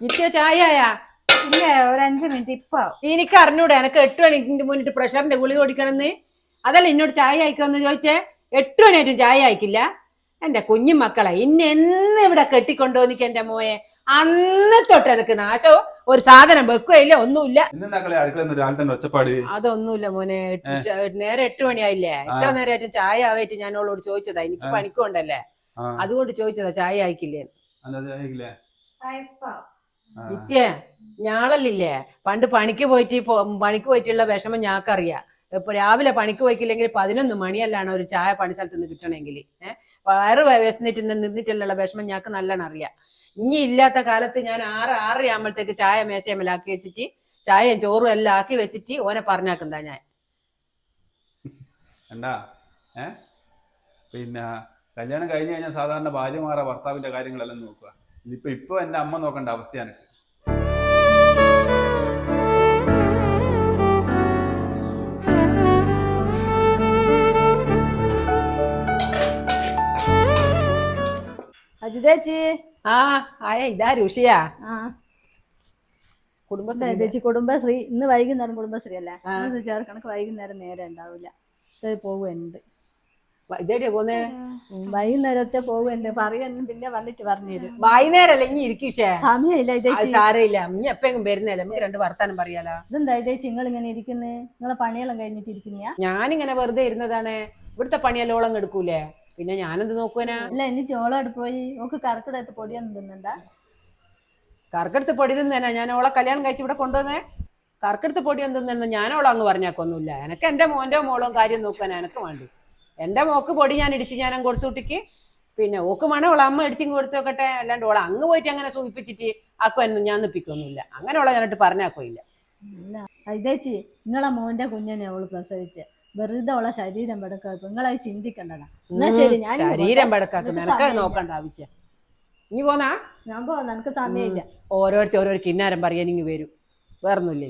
നിത്യ ചായയാ? ഇല്ല, ഒരു 5 മിനിറ്റ് ഇപ്പൊ. എനിക്ക് അറിഞ്ഞൂടെ എനക്ക് 8 മണിക്ക് മുന്നിട്ട് പ്രഷറിന്റെ ഗുളിക കുടിക്കണമെന്ന്. അതല്ല എന്നോട് ചായ അയക്കുമെന്ന് ചോദിച്ചേ. 8 മണിയായിട്ടും ചായ അയക്കില്ല. എന്റെ കുഞ്ഞു മക്കളെ ഇന്ന് ഇവിടെ കെട്ടിക്കൊണ്ടുവന്നിക്ക് എന്റെ മോയെ. അന്ന് തൊട്ട് എനക്ക് നാശവും ഒരു സാധനം വെക്കുകയില്ല, ഒന്നുമില്ല. അതൊന്നുമില്ല മോനെ. നേരെ 8 മണിയായില്ലേ? എത്ര നേരമായിട്ടും ചായ ആവായിട്ട് ഞാൻ അവളോട് ചോദിച്ചതാ. എനിക്ക് പണിക്കൊണ്ടല്ലേ, അതുകൊണ്ട് ചോദിച്ചതാ ചായ അയക്കില്ലേ. നിത്യ ഞാളല്ലില്ലേ പണ്ട് പണിക്ക് പോയിട്ടുള്ള വിഷമം ഞാക്കറിയാം. ഇപ്പൊ രാവിലെ പണിക്ക് പോയിക്കില്ലെങ്കിൽ 11 മണിയല്ലാണ് ഒരു ചായ പണി സ്ഥലത്ത് നിന്ന് കിട്ടണമെങ്കിൽ. വയറ് വിശന്നിട്ട് നിന്നിട്ടുള്ള വിഷമം ഞാക്ക് നല്ലോണം അറിയാം. ഇനി ഇല്ലാത്ത കാലത്ത് ഞാൻ 6:30 ആകുമ്പോഴത്തേക്ക് ചായ മേശയമ്മലാക്കി വെച്ചിട്ട് ചായയും ചോറും എല്ലാം ആക്കി വെച്ചിട്ട് ഓനെ പറഞ്ഞാക്കുന്നതാ ഞാൻ. പിന്നെ കല്യാണം കഴിഞ്ഞ് കഴിഞ്ഞാൽ സാധാരണ ഭാര്യമാരെ ഭർത്താവിന്റെ കാര്യങ്ങളെല്ലാം നോക്കുക. ഇപ്പൊ എന്റെ അമ്മ നോക്കേണ്ട അവസ്ഥയാണ്. അജിതേച്ചി. ഇതാ രുഷിയാ? കുടുംബശ്രീ ഇന്ന് വൈകുന്നേരം കുടുംബശ്രീ അല്ലേ? ചേർക്കണക്ക് വൈകുന്നേരം നേരെ ഉണ്ടാവില്ല, പോകുന്നുണ്ട്. ഇതേടിയാ പോന്നേ? വൈകുന്നേരത്തെ പോകുന്നുണ്ട്. പറയുന്നു പിന്നെ വന്നിട്ട് പറഞ്ഞുതരും. വൈകുന്നേരല്ലേ ഇനി ഇരിക്കേ? സമയമില്ല ഇതേച്ചി. സാരമില്ല, ഇനി എപ്പെങ്കിലും വരുന്നല്ലേ, നമുക്ക് 2 വർത്താനം പറയാലോ. ഇതെന്താ ഇതേച്ചി നിങ്ങൾ ഇങ്ങനെ ഇരിക്കുന്നേ? നിങ്ങളെ പണിയെല്ലാം കഴിഞ്ഞിട്ട് ഇരിക്കുന്ന? ഞാനിങ്ങനെ വെറുതെ ഇരുന്നതാണ്. ഇവിടുത്തെ പണിയെല്ലാം ഓളം എടുക്കൂലേ, പിന്നെ ഞാനെന്ത് നോക്കുവാനാ? അല്ല, എന്നിട്ട് ഓളോട് പോയി ഓക്ക് കറക്കിടത്ത് പൊടിയൊന്നും തിന്നണ്ട? കറക്കെടുത്ത് പൊടി തിന്നേനാ ഞാൻ ഓളെ കല്യാണം കഴിച്ച് ഇവിടെ കൊണ്ടുവന്നേ? കറക്കെടുത്ത് പൊടിയൊന്നും തിന്നു ഞാൻ ഓളെ അങ്ങ് പറഞ്ഞാക്കൊന്നുമില്ല. എനക്ക് എന്റെ മോന്റെ മോളും കാര്യം നോക്കാനാ എനക്ക് വേണ്ടി. എന്റെ മോക്ക് പൊടി ഞാൻ ഇടിച്ച് ഞാൻ കൊടുത്തു കുട്ടിക്ക്. പിന്നെ ഓക്ക് വേണേ ഓളെ അമ്മ ഇടിച്ചിങ് കൊടുത്തു നോക്കട്ടെ. അല്ലാണ്ട് ഓളെ അങ്ങ് പോയിട്ട് അങ്ങനെ സൂചിപ്പിച്ചിട്ട് ആക്കുമെന്നും ഞാൻ നിപ്പിക്കൊന്നുമില്ല. അങ്ങനെ ഓളെ ഞാനിട്ട് പറഞ്ഞാക്കോയില്ല. ഇതേച്ചി നിങ്ങളെ മോന്റെ കുഞ്ഞിനെ അവള് പ്രസവിച്ച് വെറുതെ ഉള്ള ശരീരം പെടക്കാ. നിങ്ങളത് ചിന്തിക്കണ്ടടാ. എന്നാ ശരി, ഞാൻ ശരീരം പെടക്കാക്കുന്ന എനക്ക് നോക്കണ്ട ആവശ്യം. നീ പോന്നാ? ഞാൻ പോന്ന, എനിക്ക് സമയമില്ല. ഓരോരുത്തർ ഓരോ കിന്നാരം പറയാൻ ഇങ്ങ് വരും, വേറൊന്നുമില്ല.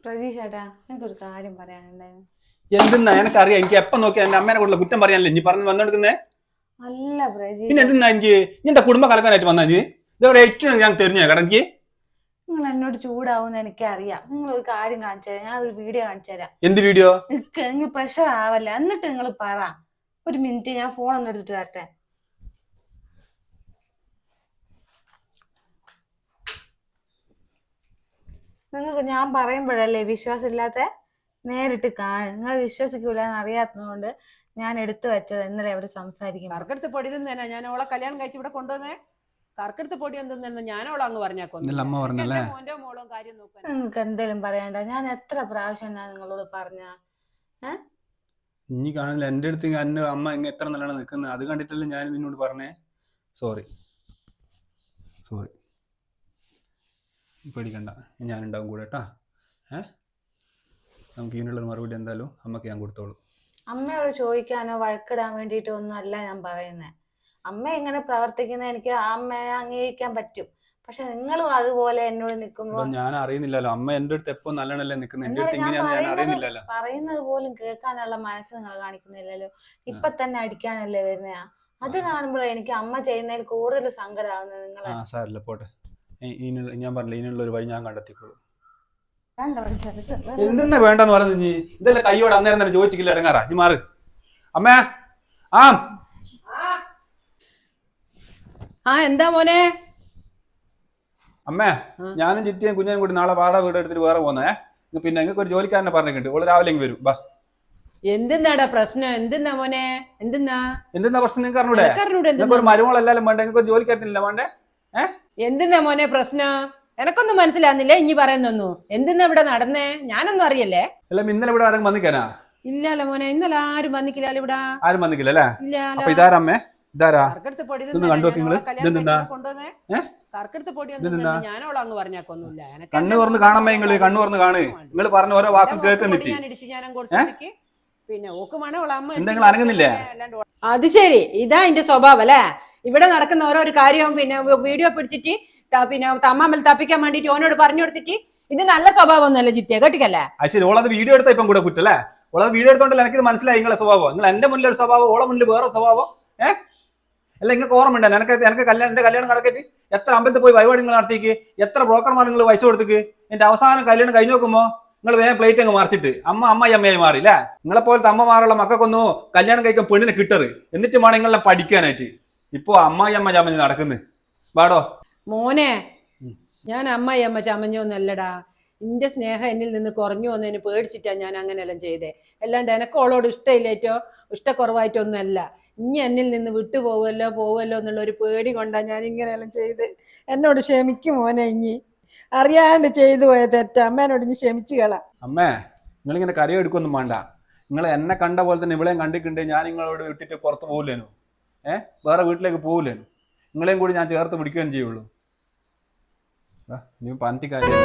പ്രതീക്ഷേട്ടാ, എനിക്കൊരു കാര്യം പറയാനുണ്ടായിരുന്നു. എന്തെന്നാ? എനിക്കറിയാം. എനിക്ക് എപ്പം നോക്കിയാ എന്റെ അമ്മേനെ കൂടുതൽ കുറ്റം പറയാനല്ലേ നീ പറഞ്ഞു വന്നോണ്ടിരിക്കുന്നേ? അല്ല പ്രജീഷ്, പിന്നെ എന്തെന്നാ എനിക്ക് നിന്റെ കുടുംബം കലക്കാനായിട്ട് വന്നാ നീ? ഇതേവരെ ഏറ്റവും ഞാൻ തെരഞ്ഞു കടക്ക്. നിങ്ങൾ എന്നോട് ചൂടാവുന്ന എനിക്കറിയാം. നിങ്ങൾ ഒരു കാര്യം കാണിച്ചു തരാം, ഞാൻ ഒരു വീഡിയോ കാണിച്ചു തരാം. എന്ത് വീഡിയോ? നിങ്ങൾ പ്രഷർ ആവല്ല, എന്നിട്ട് നിങ്ങൾ പറ. ഒരു മിനിറ്റ്, ഞാൻ ഫോൺ ഒന്ന് എടുത്തിട്ട് വരട്ടെ. നിങ്ങൾക്ക് ഞാൻ പറയുമ്പോഴല്ലേ വിശ്വാസം ഇല്ലാത്ത? നേരിട്ട് കാണും. നിങ്ങൾ വിശ്വസിക്കൂല എന്ന് അറിയാത്തതുകൊണ്ട് ഞാൻ എടുത്തു വെച്ചത്. ഇന്നലെ അവർ സംസാരിക്കും. കറക്കെടുത്ത് പൊടി തിന്നേനാ ഞാൻ ഓളെ കല്യാണം കഴിച്ച് ഇവിടെ കൊണ്ടുവന്നേ? കറക്കെടുത്ത് പൊടി എന്തെന്നു ഞാൻ ഓളെ അങ്ങ് പറഞ്ഞാക്കൊന്നുമില്ല. മോന്റെ മോളും കാര്യം നോക്കാൻ നിങ്ങൾക്ക് എന്തെങ്കിലും പറയണ്ട. ഞാൻ എത്ര പ്രാവശ്യം ഞാൻ നിങ്ങളോട് പറഞ്ഞ ഇനി കാണില്ല. എന്റെ അടുത്ത് എന്റെ അമ്മ ഇങ്ങനെ എത്ര നല്ലോണം നിൽക്കുന്നത് അത് കണ്ടിട്ടല്ലേ ഞാൻ നിന്നോട് പറഞ്ഞേ. സോറി പേടിക്കണ്ട, ഞാനുണ്ടാവും കൂടെ കേട്ടാ. നമുക്ക് ഇതിനുള്ളൊരു മറുപടി എന്തായാലും അമ്മക്ക് ഞാൻ കൊടുത്തോളൂ. അമ്മയോട് ചോദിക്കാനോ വഴക്കിടാൻ വേണ്ടിയിട്ടോ ഒന്നും അല്ല ഞാൻ പറയുന്നത്. അമ്മ എങ്ങനെ പ്രവർത്തിക്കുന്ന എനിക്ക് അമ്മയെ അംഗീകരിക്കാൻ പറ്റും. പക്ഷെ നിങ്ങളും അതുപോലെ എന്നോട് നിൽക്കുമ്പോൾ ഞാൻ അറിയുന്നില്ലല്ലോ. അമ്മ എന്റെ അടുത്ത് എപ്പോ നല്ലോണല്ലേ നിൽക്കുന്നത്. എന്റെ അടുത്ത് എങ്ങനെയാന്ന് ഞാൻ അറിയുന്നില്ലല്ലോ. പറയുന്നത് പോലും കേൾക്കാനുള്ള മനസ്സ് നിങ്ങൾ കാണിക്കുന്നില്ലല്ലോ. ഇപ്പൊ തന്നെ അടിക്കാനല്ലേ വരുന്നയാ. അത് കാണുമ്പോഴേ എനിക്ക് അമ്മ ചെയ്യുന്നതിൽ കൂടുതൽ സങ്കടമാവുന്നത്. നിങ്ങളെ സാരല്ല, പോട്ടെ. ഞാൻ പറഞ്ഞില്ല, ഇതിനുള്ള ഒരു വഴി ഞാൻ കണ്ടെത്തിക്കോളൂ. എന്തെന്നാ വേണ്ടെന്ന് പറഞ്ഞു നീ? ഇതല്ലേ കയ്യോടെ അന്നേരം തന്നെ ചോദിച്ചില്ല ഇടങ്ങാറാ. നീ മാറ് അമ്മേ. എന്താ മോനെ? അമ്മേ, ഞാനും ചിറ്റിയും കുഞ്ഞനും കൂടി നാളെ വാടക വീട് എടുത്തിട്ട് വേറെ പോന്നേ. പിന്നെ നിങ്ങൾക്ക് ഒരു ജോലിക്കാരനെ പറഞ്ഞിട്ടുണ്ട്. ഓള് രാവിലെ വരും. ബാ. എന്തിനാടാ പ്രശ്നം? എന്തിനാ മോനെ? എന്തിനാ പ്രശ്നം? നിങ്ങൾക്ക് അറിഞ്ഞൂടെ? നിങ്ങൾക്ക് ഒരു മരുമോളെല്ലാലും വേണ്ട, നിങ്ങൾക്ക് ഒരു ജോലിക്കാരത്തില്ല വേണ്ടേ? എന്തിനാ മോനെ പ്രശ്നം? എനക്കൊന്നും മനസ്സിലാകുന്നില്ല ഇനി പറയുന്നൊന്നും. എന്തിനാ ഇവിടെ നടന്നേ? ഞാനൊന്നും അറിയല്ലേ. എല്ലാം ഇന്നലെ ഇവിടെ ആരും വന്നിക്കാനാ? ഇല്ലല്ലോ മോനെ, ഇന്നലെ ആരും വന്നിക്കില്ല ഇവിടെ. ആരും വന്നിക്കില്ല അല്ലേ? ഇല്ല. അപ്പൊ ഇതാരമ്മേ? ഇതാരാ? കറക്കെടുത്ത് പൊടി കൊണ്ടുവന്നേ? കറക്കെടുത്ത് പൊടി ഞാൻ അവളെ അങ്ങ് പറഞ്ഞാക്കൊന്നുമില്ല. കണ്ണു തുറന്ന് കാണമ്മേ. കണ്ണു തുറന്ന് കാണ്. നിങ്ങൾ പറഞ്ഞ ഓരോ വാക്കും കേൾക്കുന്നിട്ട്. പിന്നെ ഓക്ക് വേണേ ഓളെ അമ്മ എന്തെങ്കിലും അനങ്ങുന്നില്ലേ? അത് ശരി, ഇതാ എന്റെ സ്വഭാവം അല്ലേ? ഇവിടെ നടക്കുന്ന ഓരോ കാര്യവും പിന്നെ വീഡിയോ പിടിച്ചിട്ട് പിന്നെ തമ്മാമ്മൽ തപ്പിക്കാൻ വേണ്ടിട്ട് ഓനോട് പറഞ്ഞു കൊടുത്തിട്ട് ഇത് നല്ല സ്വഭാവം ഒന്നുമല്ല ജിത്തിയ, കേട്ടിക്കല്ലേ? ശരി, ഓളത് വീഡിയോ എടുത്ത ഇപ്പം കൂടെ കുറ്റല്ലേ? ഓളത് വീഡിയോ എടുത്തോണ്ടല്ലോ എനിക്കിത് മനസ്സിലായി നിങ്ങളെ സ്വഭാവം. നിങ്ങൾ എന്റെ മുന്നിൽ ഒരു സ്വഭാവം, ഓളെ മുന്നിൽ വേറെ സ്വഭാവം. അല്ല നിങ്ങൾക്ക് ഓർമ്മ ഉണ്ട് എനിക്ക് കല്യാണം നടക്കറ്റ് എത്ര അമ്പലത്തിൽ പോയി പരിപാടി നിങ്ങൾ നടത്തിക്ക്, എത്ര ബ്രോക്കർമാർ നിങ്ങൾ പൈസ കൊടുത്തേക്ക്. എന്റെ അവസാനം കല്യാണം കഴിഞ്ഞ് നോക്കുമ്പോ നിങ്ങൾ വേഗം പ്ലേറ്റ് അങ്ങ് മറിച്ചിട്ട് അമ്മയായി മാറി അല്ലേ. നിങ്ങളെ പോലത്തെ അമ്മമാരുള്ള മക്കൾക്കൊന്നു കല്യാണം കഴിക്കാൻ പെണ്ണിനെ കിട്ടറ്, എന്നിട്ട് വേണം നിങ്ങളെ പഠിക്കാനായിട്ട്. ഇപ്പൊ അമ്മ ചമഞ്ഞ് നടക്കുന്നത് പാടോ. മോനെ, ഞാൻ അമ്മ ചമഞ്ഞൊന്നല്ലടാ. നിന്റെ സ്നേഹം എന്നിൽ നിന്ന് കുറഞ്ഞു വന്നതിന് പേടിച്ചിട്ടാ ഞാൻ അങ്ങനെയെല്ലാം ചെയ്തേ. അല്ലാണ്ട് എനക്കോളോട് ഇഷ്ടമില്ലേറ്റോ ഇഷ്ടക്കുറവായിട്ടോ ഒന്നല്ല. ഇനി എന്നിൽ നിന്ന് പോവുമല്ലോ എന്നുള്ള ഒരു പേടി കൊണ്ടാ ഞാൻ ഇങ്ങനെയെല്ലാം ചെയ്ത്. എന്നോട് ക്ഷമിക്കും മോനെ, ഇനി അറിയാണ്ട് ചെയ്തു പോയ തെറ്റാ. അമ്മേനോട് ഇനി ക്ഷമിച്ചു കളാം. അമ്മേ, നിങ്ങളിങ്ങനെ കരയെടുക്കൊന്നും വേണ്ട. നിങ്ങൾ എന്നെ കണ്ട പോലെ തന്നെ ഇവിടെയും കണ്ടിട്ടുണ്ട്. ഞാൻ നിങ്ങളോട് വിട്ടിട്ട് പുറത്ത് പോകില്ലേനു, വേറെ വീട്ടിലേക്ക് പോകില്ലേനു. നിങ്ങളെയും കൂടി ഞാൻ ചേർത്ത് പിടിക്കുകയും ചെയ്യുള്ളൂ. നീ പറഞ്ഞിട്ട് കാര്യം